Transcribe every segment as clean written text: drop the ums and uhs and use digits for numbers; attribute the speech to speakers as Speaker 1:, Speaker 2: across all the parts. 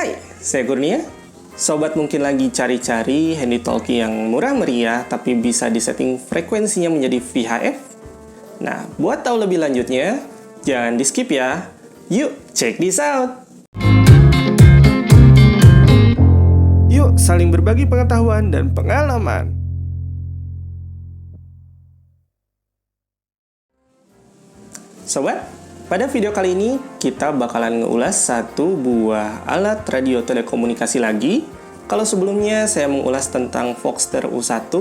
Speaker 1: Hai, saya Kurnia. Sobat mungkin lagi cari-cari handy talkie yang murah meriah tapi bisa disetting frekuensinya menjadi VHF? Nah, buat tahu lebih lanjutnya, jangan di-skip ya. Yuk, check this out! Yuk, saling berbagi pengetahuan dan pengalaman. Sobat, pada video kali ini kita bakalan ngeulas satu buah alat radio telekomunikasi lagi. Kalau sebelumnya saya mengulas tentang Voxter U1,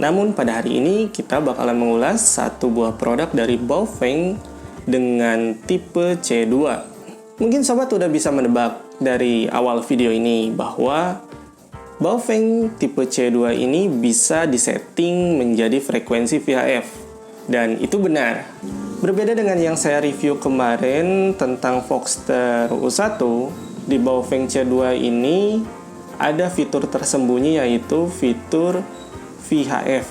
Speaker 1: namun pada hari ini kita bakalan mengulas satu buah produk dari Baofeng dengan tipe C2. Mungkin sobat udah bisa menebak dari awal video ini bahwa Baofeng tipe C2 ini bisa disetting menjadi frekuensi VHF. Dan itu benar. Berbeda dengan yang saya review kemarin tentang Voxter U1, di Baofeng C2 ini ada fitur tersembunyi yaitu fitur VHF.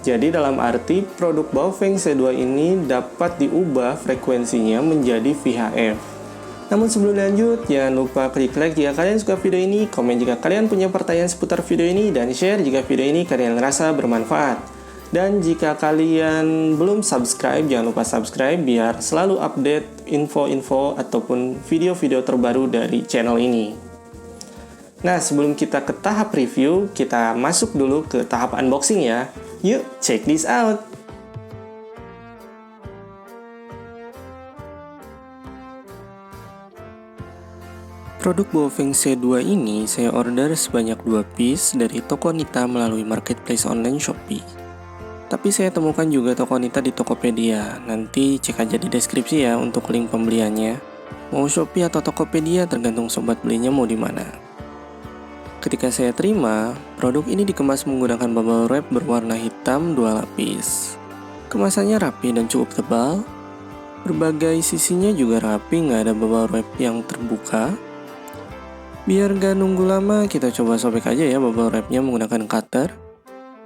Speaker 1: Jadi dalam arti produk Baofeng C2 ini dapat diubah frekuensinya menjadi VHF. Namun sebelum lanjut, jangan lupa klik like jika kalian suka video ini, komen jika kalian punya pertanyaan seputar video ini, dan share jika video ini kalian rasa bermanfaat. Dan jika kalian belum subscribe, jangan lupa subscribe biar selalu update info-info ataupun video-video terbaru dari channel ini. Nah, sebelum kita ke tahap review, kita masuk dulu ke tahap unboxing ya. Yuk, check this out! Produk Baofeng C2 ini saya order sebanyak 2 piece dari toko Nita melalui marketplace online Shopee. Tapi saya temukan juga toko Nita di Tokopedia. Nanti cek aja di deskripsi ya untuk link pembeliannya. Mau Shopee atau Tokopedia tergantung sobat belinya mau di mana. Ketika saya terima, produk ini dikemas menggunakan bubble wrap berwarna hitam 2 lapis. Kemasannya rapi dan cukup tebal. Berbagai sisinya juga rapi, nggak ada bubble wrap yang terbuka. Biar gak nunggu lama, kita coba sobek aja ya bubble wrapnya menggunakan cutter.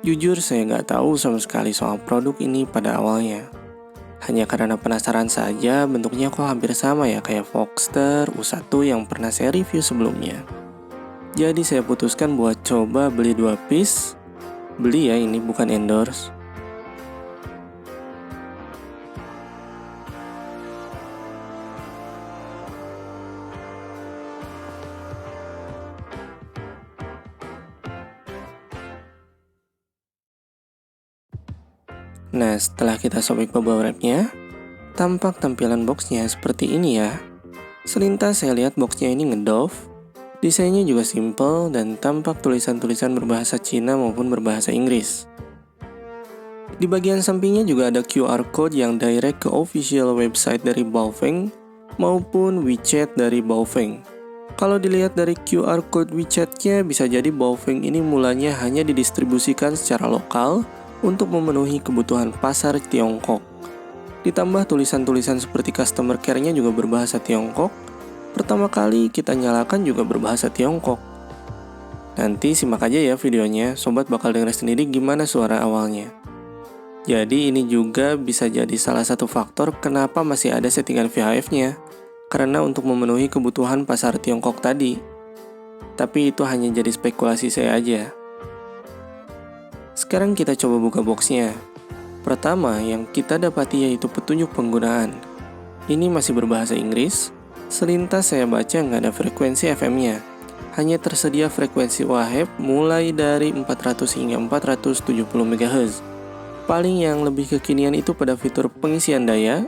Speaker 1: Jujur saya nggak tahu sama sekali soal produk ini pada awalnya. Hanya karena penasaran saja, bentuknya kok hampir sama ya kayak Voxter U1 yang pernah saya review sebelumnya. Jadi saya putuskan buat coba beli 2 piece. Beli ya, ini bukan endorse. Nah, setelah kita sobek bubble wrapnya, tampak tampilan boxnya seperti ini ya. Selintas saya lihat boxnya ini ngedove. Desainnya juga simple dan tampak tulisan-tulisan berbahasa Cina maupun berbahasa Inggris. Di bagian sampingnya juga ada QR code yang direct ke official website dari Baofeng maupun WeChat dari Baofeng. Kalau dilihat dari QR code WeChat-nya, bisa jadi Baofeng ini mulanya hanya didistribusikan secara lokal untuk memenuhi kebutuhan pasar Tiongkok. Ditambah tulisan-tulisan seperti customer care-nya juga berbahasa Tiongkok. Pertama kali kita nyalakan juga berbahasa Tiongkok. Nanti simak aja ya videonya, sobat bakal dengar sendiri gimana suara awalnya. Jadi ini juga bisa jadi salah satu faktor kenapa masih ada settingan VHF-nya. Karena untuk memenuhi kebutuhan pasar Tiongkok tadi. Tapi itu hanya jadi spekulasi saya aja. Sekarang kita coba buka boxnya. Pertama yang kita dapati yaitu petunjuk penggunaan. Ini masih berbahasa Inggris. Selintas saya baca nggak ada frekuensi FM-nya. Hanya tersedia frekuensi UHF mulai dari 400 hingga 470 MHz. Paling yang lebih kekinian itu pada fitur pengisian daya,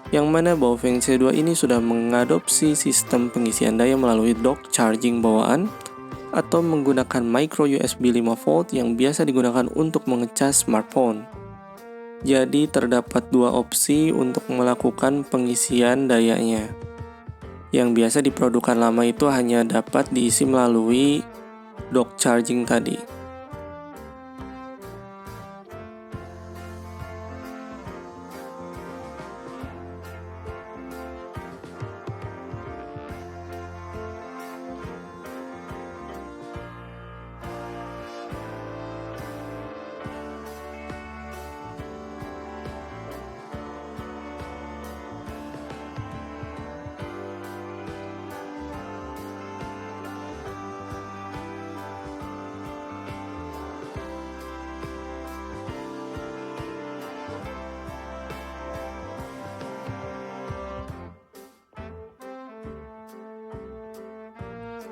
Speaker 1: yang mana Baofeng C2 ini sudah mengadopsi sistem pengisian daya melalui dock charging bawaan atau menggunakan micro USB 5V yang biasa digunakan untuk mengecas smartphone. Jadi terdapat 2 opsi untuk melakukan pengisian dayanya. Yang biasa di produkan lama itu hanya dapat diisi melalui dock charging tadi.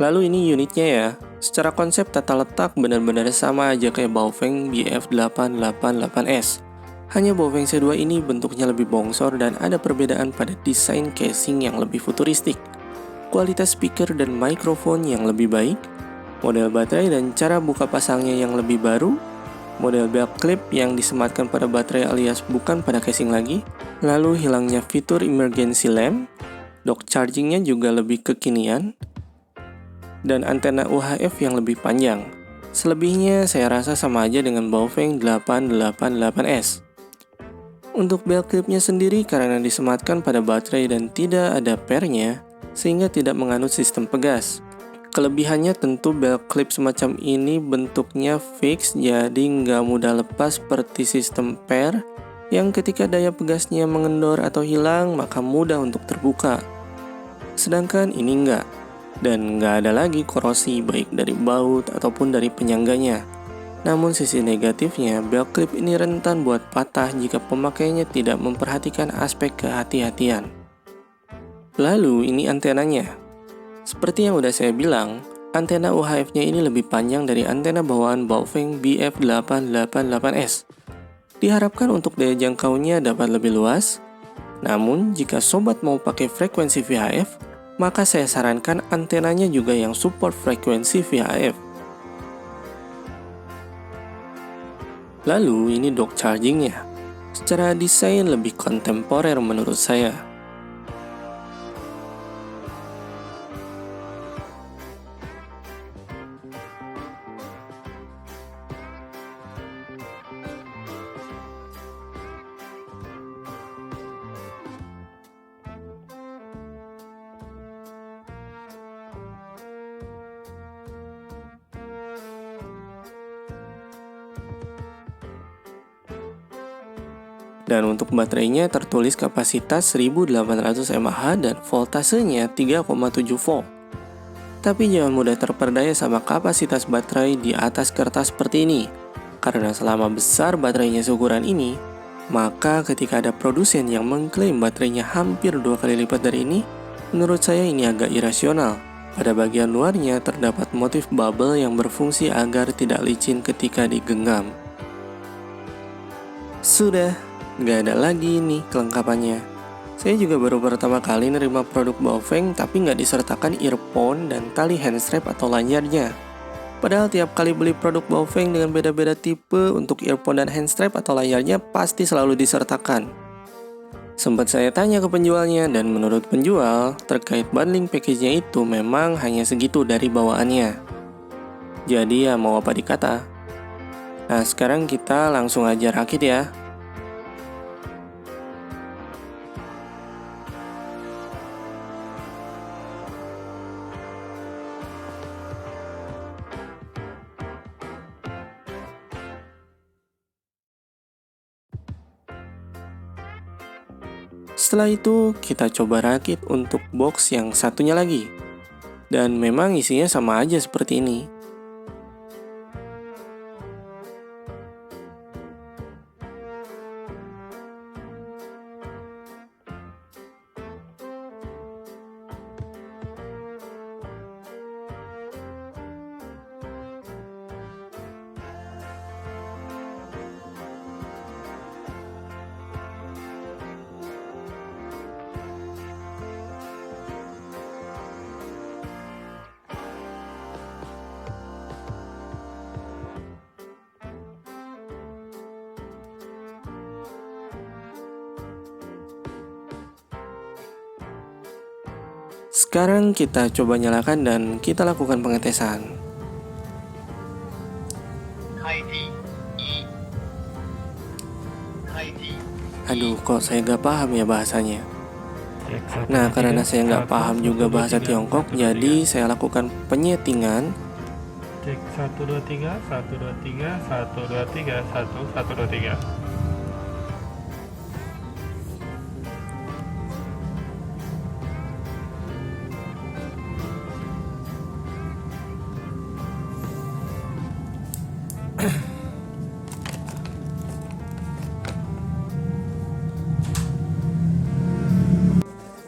Speaker 1: Lalu ini unitnya ya. Secara konsep tata letak benar-benar sama aja kayak Baofeng BF888S. Hanya Baofeng C2 ini bentuknya lebih bongsor dan ada perbedaan pada desain casing yang lebih futuristik, kualitas speaker dan mikrofon yang lebih baik, model baterai dan cara buka pasangnya yang lebih baru, model belt clip yang disematkan pada baterai alias bukan pada casing lagi, lalu hilangnya fitur emergency lamp, dock chargingnya juga lebih kekinian, dan antena UHF yang lebih panjang. Selebihnya saya rasa sama aja dengan Baofeng 888S. Untuk belt clipnya sendiri karena disematkan pada baterai dan tidak ada pairnya, sehingga tidak menganut sistem pegas. Kelebihannya tentu belt clip semacam ini bentuknya fix, jadi nggak mudah lepas seperti sistem pair, yang ketika daya pegasnya mengendor atau hilang maka mudah untuk terbuka. Sedangkan ini enggak, dan nggak ada lagi korosi baik dari baut ataupun dari penyangganya. Namun sisi negatifnya, belt clip ini rentan buat patah jika pemakainya tidak memperhatikan aspek kehati-hatian. Lalu ini antenanya. Seperti yang udah saya bilang, antena UHF-nya ini lebih panjang dari antena bawaan Baofeng BF888S. Diharapkan untuk daya jangkaunya dapat lebih luas. Namun jika sobat mau pakai frekuensi VHF, maka saya sarankan antenanya juga yang support frekuensi VHF. Lalu ini dock chargingnya. Secara desain lebih kontemporer menurut saya. Dan untuk baterainya tertulis kapasitas 1800 mAh dan voltasenya 3,7 volt. Tapi jangan mudah terperdaya sama kapasitas baterai di atas kertas seperti ini. Karena selama besar baterainya seukuran ini, maka ketika ada produsen yang mengklaim baterainya hampir 2 kali lipat dari ini, menurut saya ini agak irasional. Pada bagian luarnya terdapat motif bubble yang berfungsi agar tidak licin ketika digenggam. Sudah, nggak ada lagi nih kelengkapannya. Saya juga baru pertama kali nerima produk Baofeng tapi nggak disertakan earphone dan tali handstrap atau lanyarnya. Padahal tiap kali beli produk Baofeng dengan beda-beda tipe untuk earphone dan handstrap atau layarnya pasti selalu disertakan. Sempat saya tanya ke penjualnya dan menurut penjual, terkait bundling package-nya itu memang hanya segitu dari bawaannya. Jadi ya mau apa dikata. Nah sekarang kita langsung aja rakit ya. Setelah itu, kita coba rakit untuk box yang satunya lagi. Dan memang isinya sama aja seperti ini. Sekarang kita coba nyalakan dan kita lakukan pengetesan. Aduh, kok saya nggak paham ya bahasanya. Nah, karena saya nggak paham juga bahasa Tiongkok, jadi saya lakukan penyetingan.
Speaker 2: Cek 1 2 3 1 2 3 1 2 3 1 1 2 3.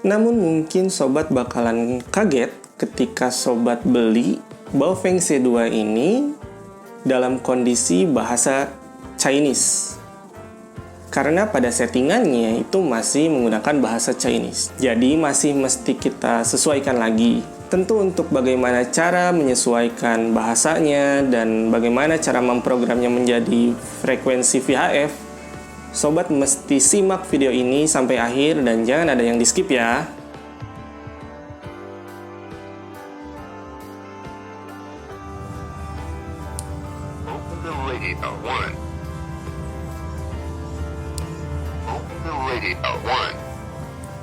Speaker 1: Namun mungkin sobat bakalan kaget ketika sobat beli Baofeng C2 ini dalam kondisi bahasa Chinese. Karena pada settingannya itu masih menggunakan bahasa Chinese. Jadi masih mesti kita sesuaikan lagi. Tentu untuk bagaimana cara menyesuaikan bahasanya dan bagaimana cara memprogramnya menjadi frekuensi VHF, sobat mesti simak video ini sampai akhir dan jangan ada yang di-skip ya.
Speaker 3: Open the radio one. Open the radio one.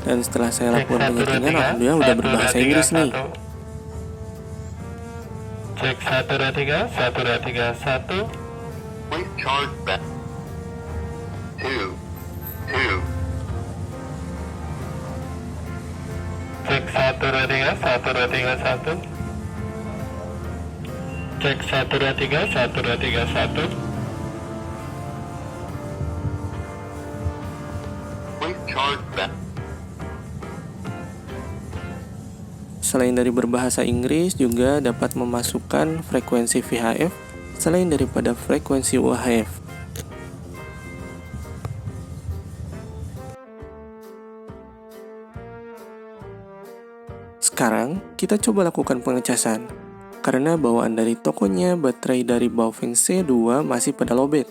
Speaker 1: Dan setelah saya
Speaker 2: Cek
Speaker 1: lakukan
Speaker 2: 1, 2,
Speaker 1: penyetingan,
Speaker 2: 3.
Speaker 1: alhamdulillah udah
Speaker 2: 1, 2,
Speaker 1: berbahasa
Speaker 2: 3,
Speaker 1: Inggris nih.
Speaker 2: 1. Cek 1, 2, 3. 1, 2, 3, 1.
Speaker 3: Please charge back. 2. 2.
Speaker 2: Cek 1, 2, 3. 1, 2, 3, 1. Cek 1, 2, 3. 1, 2, 3, 1.
Speaker 3: Please charge back.
Speaker 1: Selain dari berbahasa Inggris, juga dapat memasukkan frekuensi VHF selain daripada frekuensi UHF. Sekarang, kita coba lakukan pengecasan. Karena bawaan dari tokonya, baterai dari Baofeng C2 masih pada lowbat.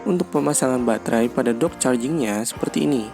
Speaker 1: Untuk pemasangan baterai pada dock chargingnya seperti ini.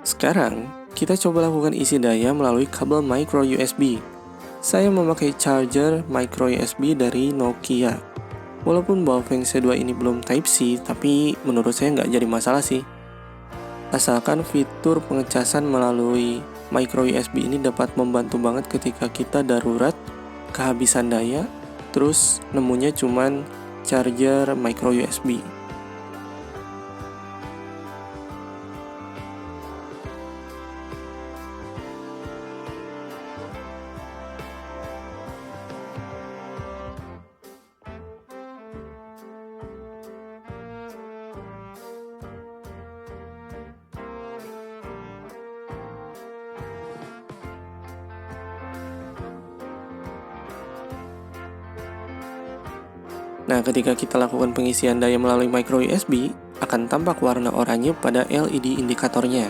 Speaker 1: Sekarang, kita coba lakukan isi daya melalui kabel micro USB. Saya memakai charger micro USB dari Nokia. Walaupun Baofeng C2 ini belum Type-C, tapi menurut saya nggak jadi masalah sih. Asalkan fitur pengecasan melalui micro USB ini dapat membantu banget ketika kita darurat, kehabisan daya, terus nemunya cuman charger micro USB. Nah, ketika kita lakukan pengisian daya melalui micro USB, akan tampak warna oranye pada LED indikatornya.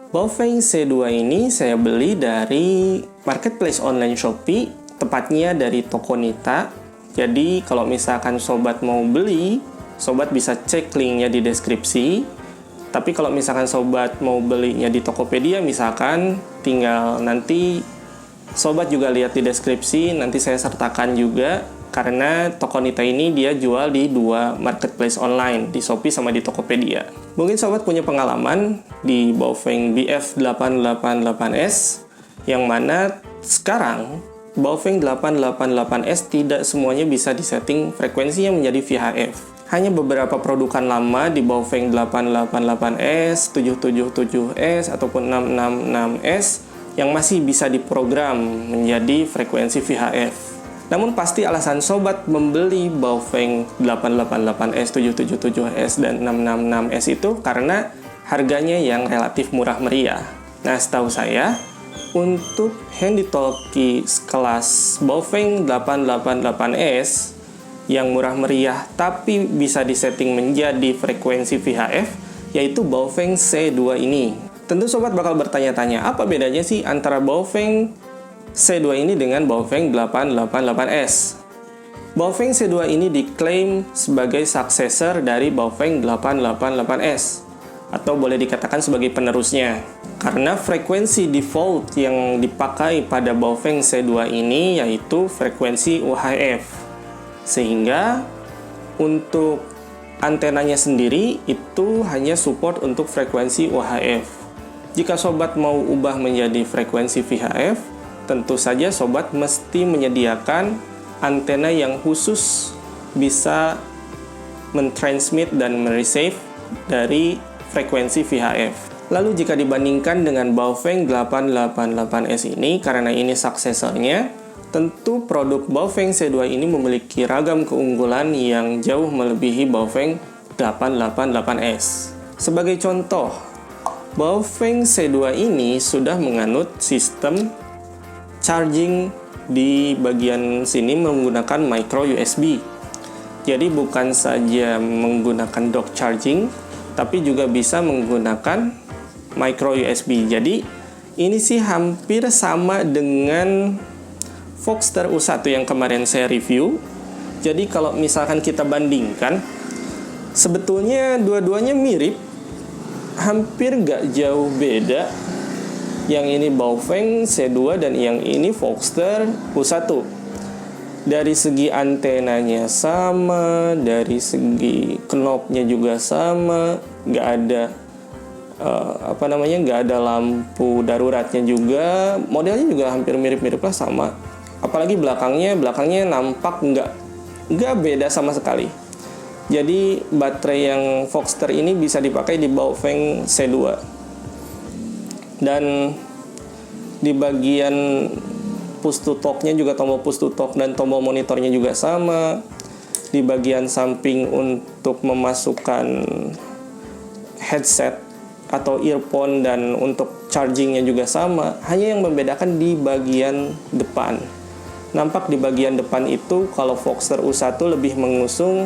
Speaker 1: Baofeng C2 ini saya beli dari marketplace online Shopee, tepatnya dari toko Nita. Jadi kalau misalkan sobat mau beli, sobat bisa cek linknya di deskripsi. Tapi kalau misalkan sobat mau belinya di Tokopedia misalkan, tinggal nanti sobat juga lihat di deskripsi, nanti saya sertakan juga karena Tokonita ini dia jual di 2 marketplace online, di Shopee sama di Tokopedia. Mungkin sobat punya pengalaman di Baofeng BF888S, yang mana sekarang Baofeng 888S tidak semuanya bisa disetting frekuensinya menjadi VHF. Hanya beberapa produkan lama di Baofeng 888S, 777S, ataupun 666S yang masih bisa diprogram menjadi frekuensi VHF. Namun pasti alasan sobat membeli Baofeng 888S, 777S, dan 666S itu karena harganya yang relatif murah meriah. Nah, setahu saya, untuk handy talkie kelas Baofeng 888S yang murah meriah tapi bisa disetting menjadi frekuensi VHF, yaitu Baofeng C2 ini. Tentu sobat bakal bertanya-tanya, apa bedanya sih antara Baofeng C2 ini dengan Baofeng 888S? Baofeng C2 ini diklaim sebagai successor dari Baofeng 888S, atau boleh dikatakan sebagai penerusnya. Karena frekuensi default yang dipakai pada Baofeng C2 ini yaitu frekuensi UHF. Sehingga untuk antenanya sendiri itu hanya support untuk frekuensi UHF. Jika sobat mau ubah menjadi frekuensi VHF, tentu saja sobat mesti menyediakan antena yang khusus bisa mentransmit dan mereceive dari frekuensi VHF. Lalu jika dibandingkan dengan Baofeng 888S ini, karena ini suksesornya, tentu produk Baofeng C2 ini memiliki ragam keunggulan yang jauh melebihi Baofeng 888S. Sebagai contoh, Baofeng C2 ini sudah menganut sistem charging di bagian sini menggunakan micro USB. Jadi bukan saja menggunakan dock charging, tapi juga bisa menggunakan micro USB. Jadi ini sih hampir sama dengan Voxter U1 yang kemarin saya review. Jadi kalau misalkan kita bandingkan, sebetulnya dua-duanya mirip, hampir nggak jauh beda. Yang ini Baofeng C2 dan yang ini Voxter U1. Dari segi antenanya sama, dari segi knopnya juga sama, nggak ada nggak ada lampu daruratnya juga, modelnya juga hampir mirip-mirip lah sama. Apalagi belakangnya nampak nggak beda sama sekali. Jadi baterai yang Voxter ini bisa dipakai di Baofeng C2. Dan di bagian push to talk-nya juga tombol push to talk dan tombol monitornya juga sama. Di bagian samping untuk memasukkan headset atau earphone dan untuk chargingnya juga sama. Hanya yang membedakan di bagian depan. Nampak di bagian depan itu kalau Voxter U1 lebih mengusung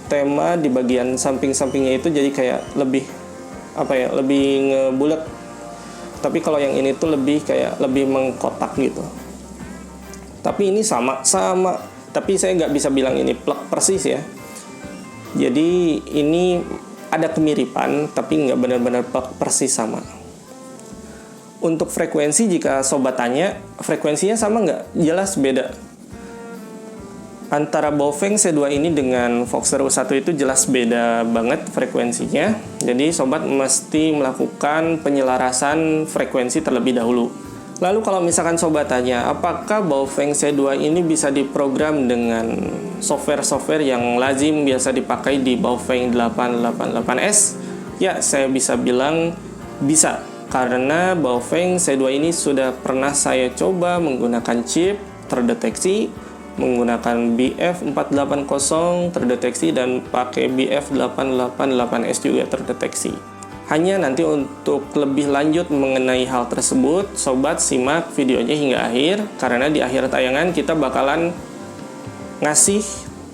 Speaker 1: tema di bagian samping-sampingnya itu jadi kayak lebih ngebulet. Tapi kalau yang ini tuh lebih mengkotak gitu. Tapi ini sama. Tapi saya nggak bisa bilang ini plug persis ya. Jadi ini ada kemiripan, tapi nggak benar-benar plug persis sama. Untuk frekuensi, jika sobat tanya, frekuensinya sama nggak? Jelas beda. Antara Baofeng C2 ini dengan Voxter U1 itu jelas beda banget frekuensinya. Jadi sobat mesti melakukan penyelarasan frekuensi terlebih dahulu. Lalu kalau misalkan sobat tanya, apakah Baofeng C2 ini bisa diprogram dengan software-software yang lazim biasa dipakai di Baofeng 888S? Ya, saya bisa bilang bisa. Karena Baofeng C2 ini sudah pernah saya coba menggunakan chip terdeteksi, menggunakan BF480 terdeteksi, dan pakai BF888S juga terdeteksi. Hanya nanti untuk lebih lanjut mengenai hal tersebut, sobat simak videonya hingga akhir, karena di akhir tayangan kita bakalan ngasih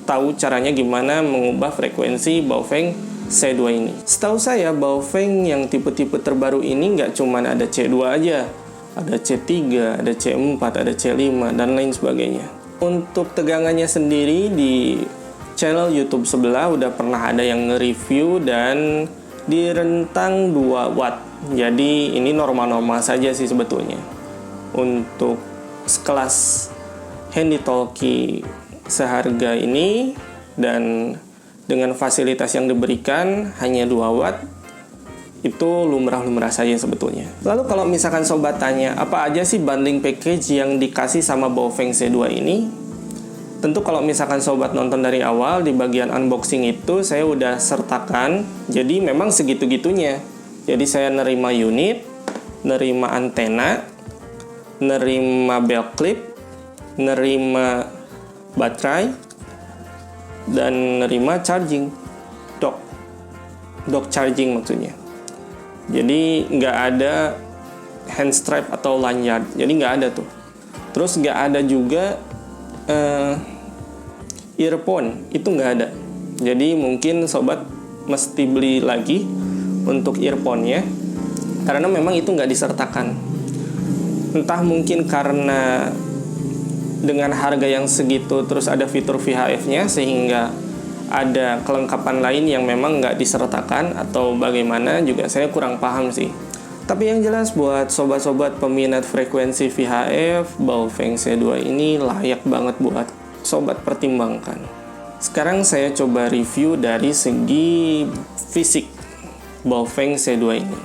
Speaker 1: tahu caranya gimana mengubah frekuensi Baofeng C2 ini. Setahu saya Baofeng yang tipe-tipe terbaru ini nggak cuma ada C2 aja, ada C3, ada C4, ada C5, dan lain sebagainya. Untuk tegangannya sendiri di channel YouTube sebelah udah pernah ada yang nge-review dan di rentang 2 watt. Jadi ini normal-normal saja sih sebetulnya. Untuk sekelas handy talkie seharga ini dan dengan fasilitas yang diberikan hanya 2 watt, itu lumrah-lumrah saja sebetulnya. Lalu kalau misalkan sobat tanya, apa aja sih bundling package yang dikasih sama Baofeng C2 ini? Tentu kalau misalkan sobat nonton dari awal, di bagian unboxing itu saya udah sertakan, jadi memang segitu-gitunya. Jadi saya nerima unit, nerima antena, nerima belt clip, nerima baterai, dan nerima charging dock charging maksudnya. Jadi nggak ada hand strap atau lanyard, jadi nggak ada tuh. Terus nggak ada juga earphone, itu nggak ada. Jadi mungkin sobat mesti beli lagi untuk earphone-nya, karena memang itu nggak disertakan. Entah mungkin karena dengan harga yang segitu terus ada fitur VHF-nya sehingga ada kelengkapan lain yang memang nggak disertakan, atau bagaimana juga saya kurang paham sih. Tapi yang jelas buat sobat-sobat peminat frekuensi VHF, Baofeng C2 ini layak banget buat sobat pertimbangkan. Sekarang saya coba review dari segi fisik Baofeng C2 ini.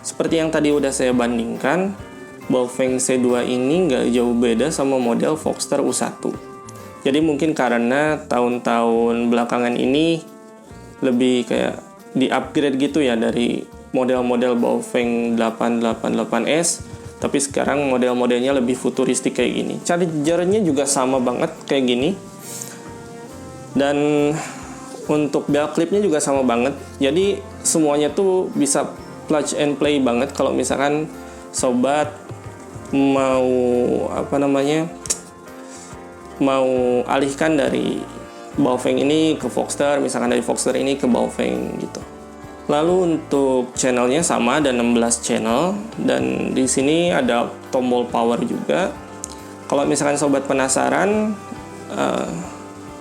Speaker 1: Seperti yang tadi udah saya bandingkan, Baofeng C2 ini nggak jauh beda sama model Voxter U1. Jadi mungkin karena tahun-tahun belakangan ini lebih kayak di-upgrade gitu ya dari model-model Baofeng 888S, tapi sekarang model-modelnya lebih futuristik kayak gini. Chargernya juga sama banget kayak gini. Dan untuk belt clipnya juga sama banget. Jadi semuanya tuh bisa plug and play banget kalau misalkan sobat mau mau alihkan dari Baofeng ini ke Voxter, misalkan dari Voxter ini ke Baofeng gitu. Lalu untuk channelnya sama, ada 16 channel, dan di sini ada tombol power juga. Kalau misalkan sobat penasaran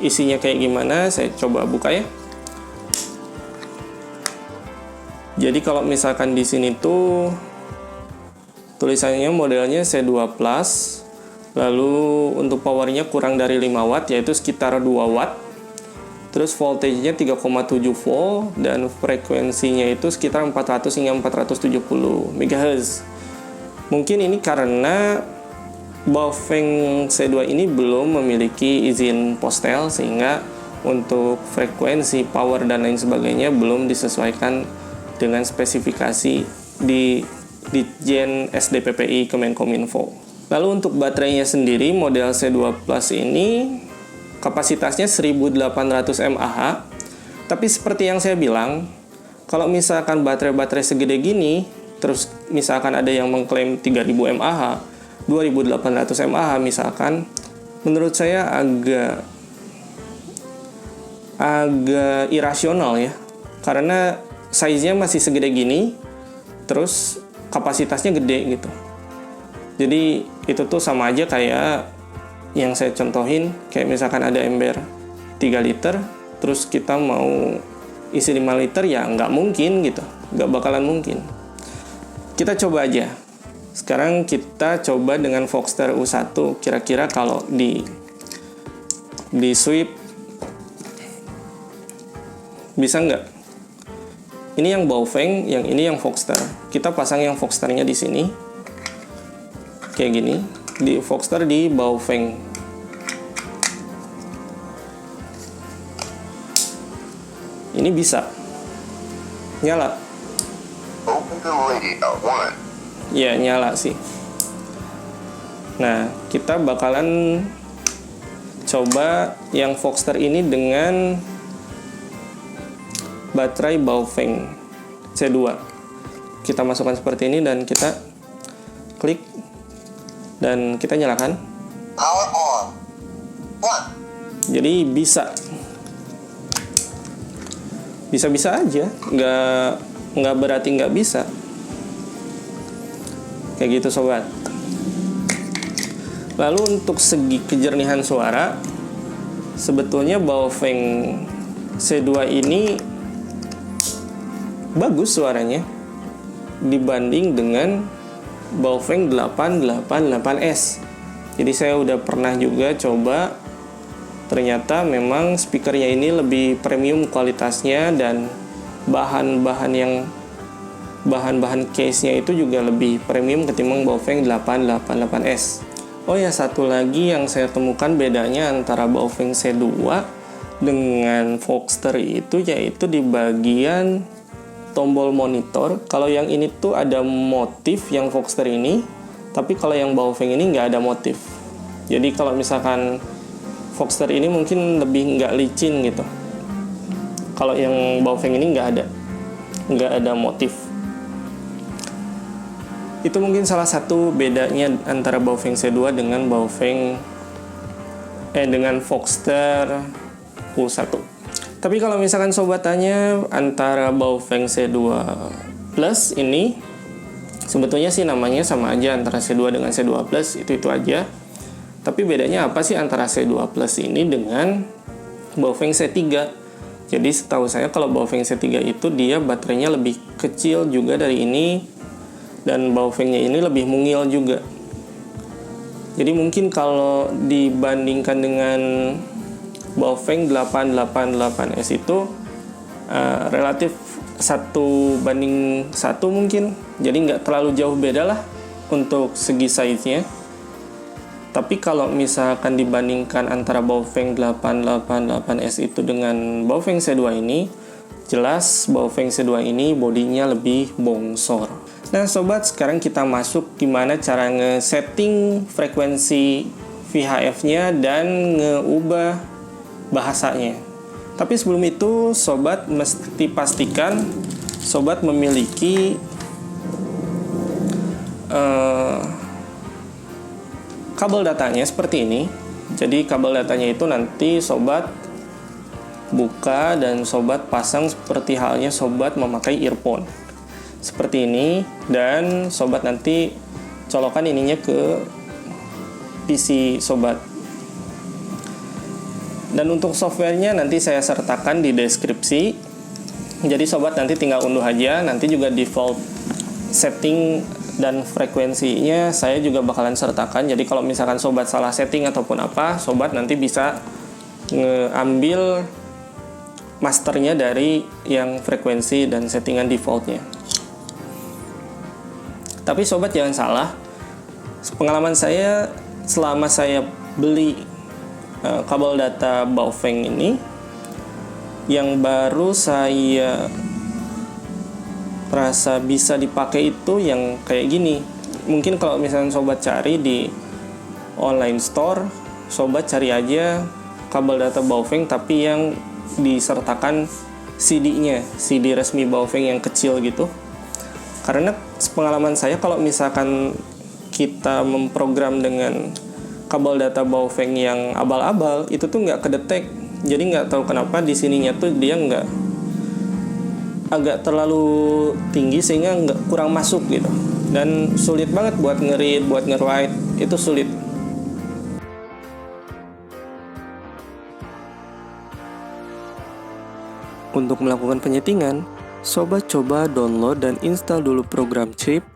Speaker 1: isinya kayak gimana, saya coba buka ya. Jadi kalau misalkan di sini tuh tulisannya modelnya C2 Plus, lalu untuk powernya kurang dari 5 watt, yaitu sekitar 2 watt. Terus voltage-nya 3,7 volt dan frekuensinya itu sekitar 400 hingga 470 MHz. Mungkin ini karena Baofeng C2 ini belum memiliki izin postel, sehingga untuk frekuensi, power dan lain sebagainya belum disesuaikan dengan spesifikasi di Ditjen SDPPI Kemenkominfo. Lalu untuk baterainya sendiri, model C2 Plus ini kapasitasnya 1800 mAh. Tapi seperti yang saya bilang, kalau misalkan baterai-baterai segede gini, terus misalkan ada yang mengklaim 3000 mAh, 2800 mAh misalkan, menurut saya agak irasional ya. Karena size-nya masih segede gini, terus kapasitasnya gede gitu. Jadi itu tuh sama aja kayak yang saya contohin, kayak misalkan ada ember 3 liter, terus kita mau isi 5 liter, ya nggak mungkin gitu, nggak bakalan mungkin. Kita coba aja. Sekarang kita coba dengan Voxter U1, kira-kira kalau di sweep bisa nggak? Ini yang Baofeng, yang ini yang Voxter. Kita pasang yang Voxternya di sini, kayak gini. Di Voxter di Baofeng. Ini bisa nyala.
Speaker 3: Open the radio. 1.
Speaker 1: Ya, nyala sih. Nah, kita bakalan coba yang Voxter ini dengan baterai Baofeng C2. Kita masukkan seperti ini dan kita klik dan kita nyalakan.
Speaker 3: Power on. 1.
Speaker 1: Jadi bisa aja, nggak berarti nggak bisa. Kayak gitu sobat. Lalu untuk segi kejernihan suara, sebetulnya Baofeng C2 ini bagus suaranya dibanding dengan Baofeng 888S. Jadi saya udah pernah juga coba ternyata memang speakernya ini lebih premium kualitasnya, dan bahan-bahan case-nya itu juga lebih premium ketimbang Baofeng 888S. Oh ya, satu lagi yang saya temukan bedanya antara Baofeng C2 dengan Voxter itu yaitu di bagian tombol monitor. Kalau yang ini tuh ada motif yang Voxter ini, tapi kalau yang Baofeng ini nggak ada motif. Jadi kalau misalkan Voxter ini mungkin lebih nggak licin gitu. Kalau yang Baofeng ini nggak ada motif. Itu mungkin salah satu bedanya antara Baofeng C2 dengan dengan Voxter U1. Tapi kalau misalkan sobat tanya antara Baofeng C2 Plus ini, sebetulnya sih namanya sama aja antara C2 dengan C2 Plus, itu aja. Tapi bedanya apa sih antara C2 Plus ini dengan Baofeng C3? Jadi setahu saya kalau Baofeng C3 itu dia baterainya lebih kecil juga dari ini, dan Baofengnya ini lebih mungil juga. Jadi mungkin kalau dibandingkan dengan Baofeng 888S itu relatif 1:1 mungkin. Jadi nggak terlalu jauh beda lah untuk segi size-nya. Tapi kalau misalkan dibandingkan antara Baofeng 888S itu dengan Baofeng C2 ini, jelas Baofeng C2 ini bodinya lebih bongsor. Nah sobat, sekarang kita masuk gimana cara nge-setting frekuensi VHF-nya dan ngeubah bahasanya. Tapi sebelum itu, sobat mesti pastikan sobat memiliki kabel datanya seperti ini. Jadi kabel datanya itu nanti sobat buka dan sobat pasang seperti halnya sobat memakai earphone. Seperti ini, dan sobat nanti colokan ininya ke PC sobat. Dan untuk softwarenya nanti saya sertakan di deskripsi. Jadi sobat nanti tinggal unduh aja. Nanti juga default setting dan frekuensinya saya juga bakalan sertakan. Jadi kalau misalkan sobat salah setting ataupun apa, sobat nanti bisa ngambil masternya dari yang frekuensi dan settingan defaultnya. Tapi sobat jangan salah, pengalaman saya selama saya beli kabel data Baofeng ini, yang baru saya rasa bisa dipakai itu yang kayak gini. Mungkin kalau misalnya sobat cari di online store, sobat cari aja kabel data Baofeng tapi yang disertakan CD-nya, CD resmi Baofeng yang kecil gitu. Karena pengalaman saya kalau misalkan kita memprogram dengan kabel data Baofeng yang abal-abal, itu tuh nggak kedetek. Jadi nggak tahu kenapa di sininya tuh dia nggak, agak terlalu tinggi sehingga nggak, kurang masuk gitu. Dan sulit banget buat nge-read, buat nge-write, itu sulit. Untuk melakukan penyetingan, sobat coba download dan install dulu program chip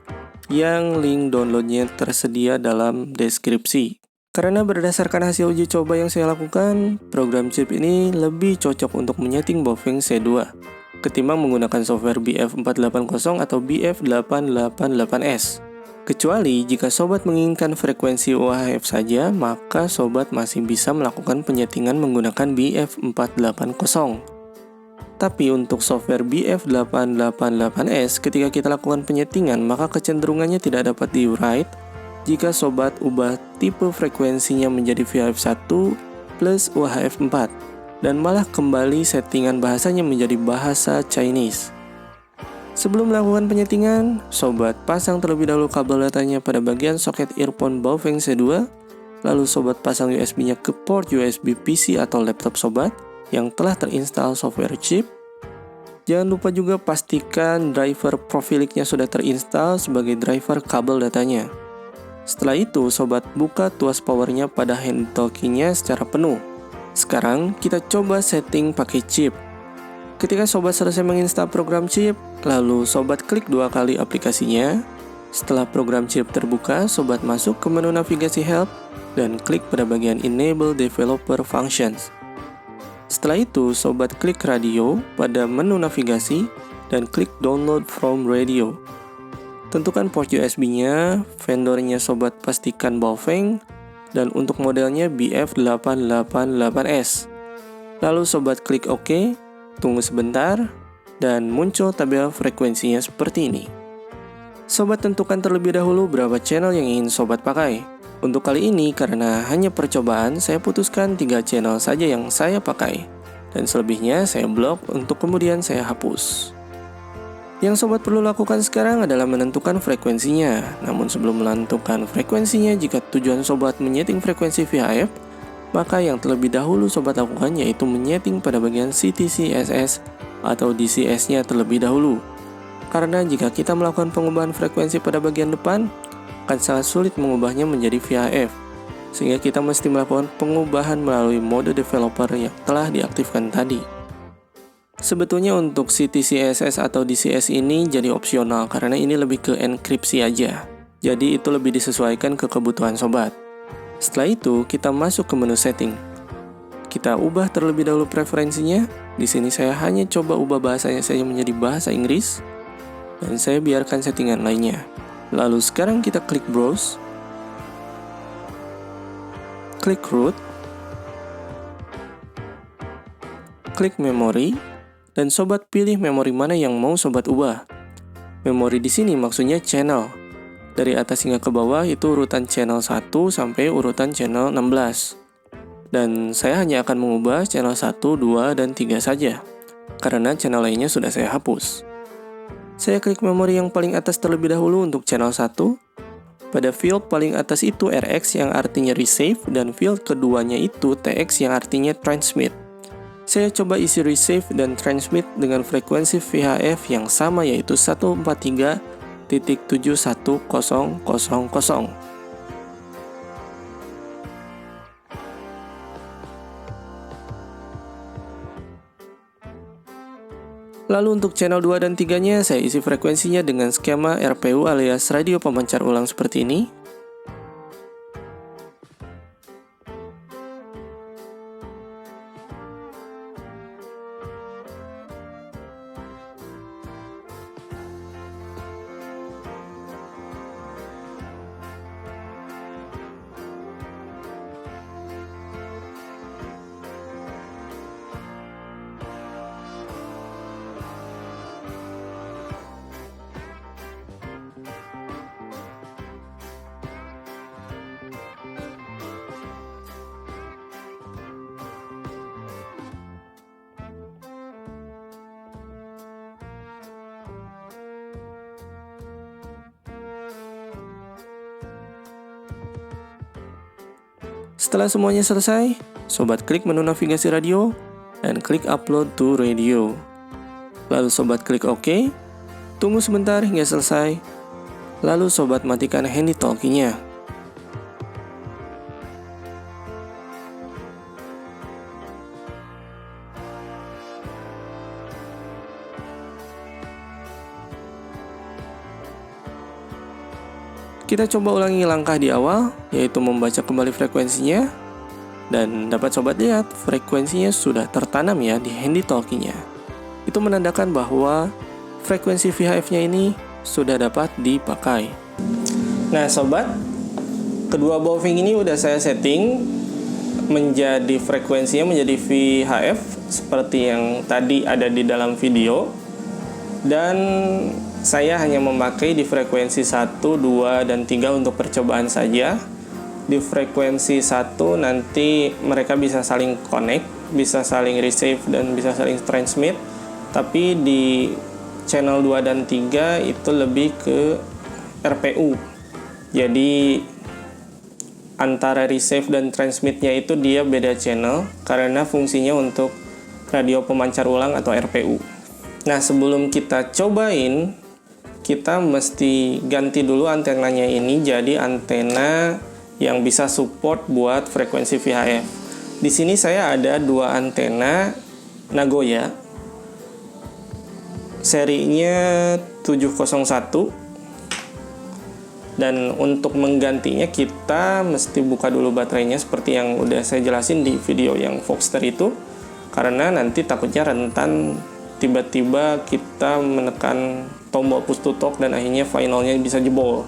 Speaker 1: yang link downloadnya tersedia dalam deskripsi. Karena berdasarkan hasil uji coba yang saya lakukan, program chip ini lebih cocok untuk menyeting Baofeng C2 ketimbang menggunakan software BF480 atau BF888S. Kecuali jika sobat menginginkan frekuensi UHF saja, maka sobat masih bisa melakukan penyetingan menggunakan BF480. Tapi untuk software BF888S, ketika kita lakukan penyetingan, maka kecenderungannya tidak dapat di-write jika sobat ubah tipe frekuensinya menjadi VHF1 plus UHF4, dan malah kembali settingan bahasanya menjadi bahasa Chinese. Sebelum melakukan penyetingan, sobat pasang terlebih dahulu kabel datanya pada bagian soket earphone Baofeng C2, lalu sobat pasang USB-nya ke port USB PC atau laptop sobat yang telah terinstall software chip. Jangan lupa juga pastikan driver Profilik-nya sudah terinstall sebagai driver kabel datanya. Setelah itu, sobat buka tuas powernya pada handle key-nya secara penuh. Sekarang kita coba setting pakai chip. Ketika sobat selesai menginstal program chip, lalu sobat klik 2 kali aplikasinya. Setelah program chip terbuka, sobat masuk ke menu navigasi help dan klik pada bagian Enable Developer Functions. Setelah itu, sobat klik radio pada menu navigasi dan klik Download from Radio. Tentukan port USB-nya, vendornya sobat pastikan Baofeng, dan untuk modelnya BF888S. Lalu sobat klik OK, tunggu sebentar, dan muncul tabel frekuensinya seperti ini. Sobat tentukan terlebih dahulu berapa channel yang ingin sobat pakai. Untuk kali ini, karena hanya percobaan, saya putuskan 3 channel saja yang saya pakai. Dan selebihnya saya blok untuk kemudian saya hapus. Yang sobat perlu lakukan sekarang adalah menentukan frekuensinya. Namun sebelum menentukan frekuensinya, jika tujuan sobat menyeting frekuensi VHF, maka yang terlebih dahulu sobat lakukan yaitu menyeting pada bagian CTC/SS atau DCS-nya terlebih dahulu. Karena jika kita melakukan pengubahan frekuensi pada bagian depan, akan sangat sulit mengubahnya menjadi VHF, sehingga kita mesti melakukan pengubahan melalui mode developer yang telah diaktifkan tadi. Sebetulnya untuk CTC/SS atau DCS ini jadi opsional karena ini lebih ke enkripsi aja. Jadi itu lebih disesuaikan ke kebutuhan sobat. Setelah itu, kita masuk ke menu setting. Kita ubah terlebih dahulu preferensinya. Di sini saya hanya coba ubah bahasanya saja menjadi bahasa Inggris. Dan saya biarkan settingan lainnya. Lalu sekarang kita klik Browse, klik Root, klik Memori, dan sobat pilih memori mana yang mau sobat ubah. Memori di sini maksudnya channel. Dari atas hingga ke bawah itu urutan channel 1 sampai urutan channel 16. Dan saya hanya akan mengubah channel 1, 2, dan 3 saja. Karena channel lainnya sudah saya hapus. Saya klik memori yang paling atas terlebih dahulu untuk channel 1. Pada field paling atas itu RX yang artinya receive dan field keduanya itu TX yang artinya transmit. Saya coba isi receive dan transmit dengan frekuensi VHF yang sama yaitu 143.71000. Lalu untuk channel 2 dan 3-nya saya isi frekuensinya dengan skema RPU alias radio pemancar ulang seperti ini. Setelah semuanya selesai, sobat klik menu navigasi radio dan klik upload to radio. Lalu sobat klik OK, tunggu sebentar hingga selesai. Lalu sobat matikan handy talkie-nya. Kita coba ulangi langkah di awal, yaitu membaca kembali frekuensinya. Dan dapat sobat lihat, frekuensinya sudah tertanam ya di handy talkie-nya. Itu menandakan bahwa frekuensi VHF-nya ini sudah dapat dipakai. Nah sobat, kedua Baofeng ini udah saya setting menjadi frekuensinya menjadi VHF seperti yang tadi ada di dalam video. Dan saya hanya memakai di frekuensi 1, 2, dan 3 untuk percobaan saja. Di frekuensi 1 nanti mereka bisa saling connect, bisa saling receive, dan bisa saling transmit. Tapi di channel 2 dan 3 itu lebih ke RPU. Jadi antara receive dan transmitnya itu dia beda channel karena fungsinya untuk radio pemancar ulang atau RPU. Nah sebelum kita cobain, kita mesti ganti dulu antenanya ini jadi antena yang bisa support buat frekuensi VHF. Di sini saya ada dua antena Nagoya. Serinya 701. Dan untuk menggantinya kita mesti buka dulu baterainya seperti yang udah saya jelasin di video yang Voxter itu, karena nanti takutnya rentan tiba-tiba kita menekan tombol push to talk dan akhirnya finalnya bisa jebol.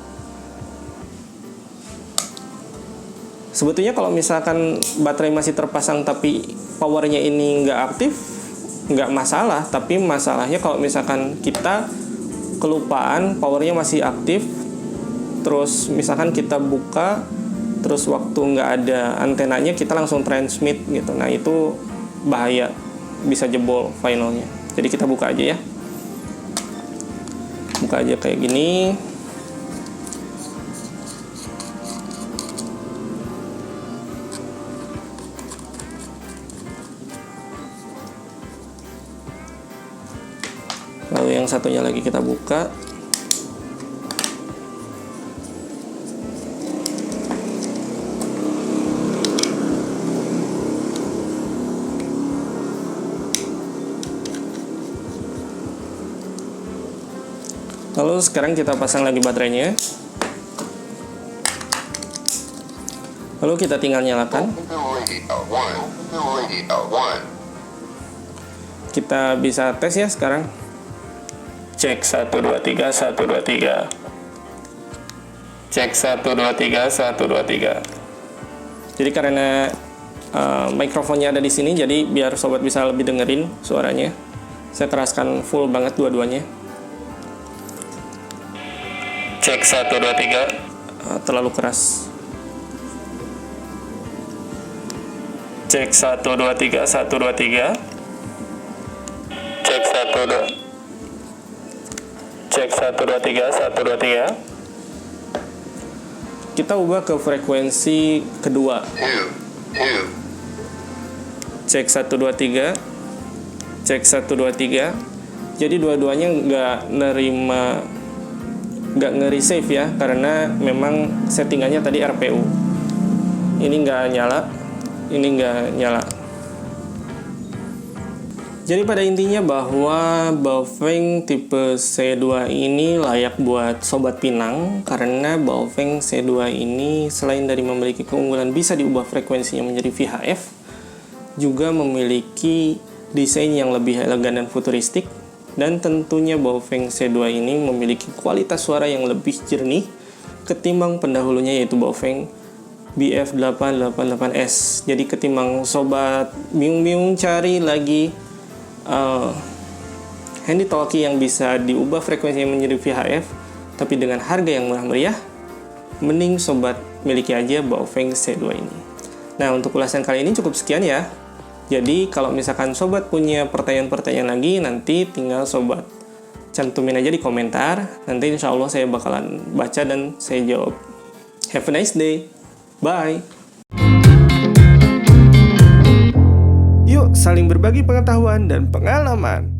Speaker 1: Sebetulnya kalau misalkan baterai masih terpasang tapi powernya ini nggak aktif, nggak masalah. Tapi masalahnya kalau misalkan kita kelupaan powernya masih aktif, terus misalkan kita buka, terus waktu nggak ada antenanya kita langsung transmit gitu. Nah itu bahaya, bisa jebol finalnya. Jadi kita buka aja ya. Buka aja kayak gini. Lalu yang satunya lagi kita buka. Lalu sekarang kita pasang lagi baterainya. Lalu kita tinggal nyalakan. Kita bisa tes ya sekarang. Cek 1 2 3 1 2 3. Cek 1 2 3 1 2 3. Jadi karena mikrofonnya ada di sini, jadi biar sobat bisa lebih dengerin suaranya, saya keraskan full banget dua-duanya. Cek 1 2 3. Terlalu keras. Cek 1 2 3 1 2 3. Cek 1 2. Cek 1 2 3 1 2 3. Kita ubah ke frekuensi kedua. Cek 1 2 3. Cek 1 2 3. Jadi dua-duanya nggak nge-resave ya, karena memang settingannya tadi RPU. Ini nggak nyala, ini nggak nyala. Jadi pada intinya bahwa Baofeng tipe C2 ini layak buat Sobat Pinang, karena Baofeng C2 ini selain dari memiliki keunggulan bisa diubah frekuensinya menjadi VHF, juga memiliki desain yang lebih elegan dan futuristik, dan tentunya Baofeng C2 ini memiliki kualitas suara yang lebih jernih ketimbang pendahulunya yaitu Baofeng BF888S. Jadi ketimbang sobat bingung-bingung cari lagi handy talkie yang bisa diubah frekuensinya menjadi VHF tapi dengan harga yang murah meriah, mending sobat miliki aja Baofeng C2 ini. Nah, untuk ulasan kali ini cukup sekian ya. Jadi kalau misalkan sobat punya pertanyaan-pertanyaan lagi, nanti tinggal sobat cantumin aja di komentar. Nanti insya Allah saya bakalan baca dan saya jawab. Have a nice day. Bye. Yuk saling berbagi pengetahuan dan pengalaman.